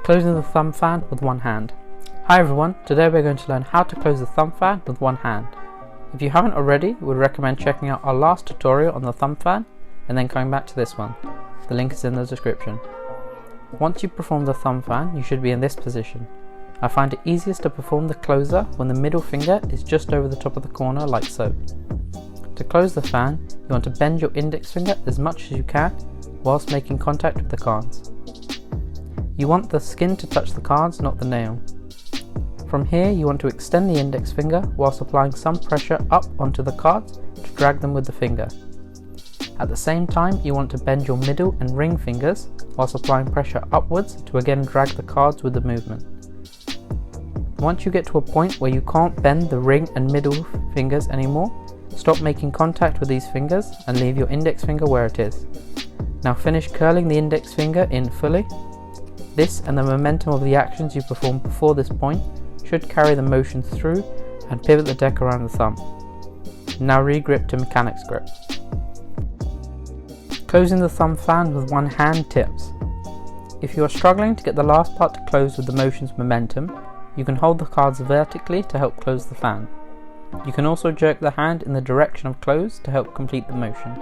Closing the thumb fan with one hand. Hi everyone, today we're going to learn how to close the thumb fan with one hand. If you haven't already, we would recommend checking out our last tutorial on the thumb fan and then coming back to this one. The link is in the description. Once you perform the thumb fan, you should be in this position. I find it easiest to perform the closer when the middle finger is just over the top of the corner like so. To close the fan, you want to bend your index finger as much as you can whilst making contact with the cards. You want the skin to touch the cards, not the nail. From here, you want to extend the index finger whilst applying some pressure up onto the cards to drag them with the finger. At the same time, you want to bend your middle and ring fingers whilst applying pressure upwards to again drag the cards with the movement. Once you get to a point where you can't bend the ring and middle fingers anymore, stop making contact with these fingers and leave your index finger where it is. Now finish curling the index finger in fully. This and the momentum of the actions you performed before this point should carry the motion through and pivot the deck around the thumb. Now re-grip to mechanics grip. Closing the thumb fan with one hand tips. If you are struggling to get the last part to close with the motion's momentum, you can hold the cards vertically to help close the fan. You can also jerk the hand in the direction of close to help complete the motion.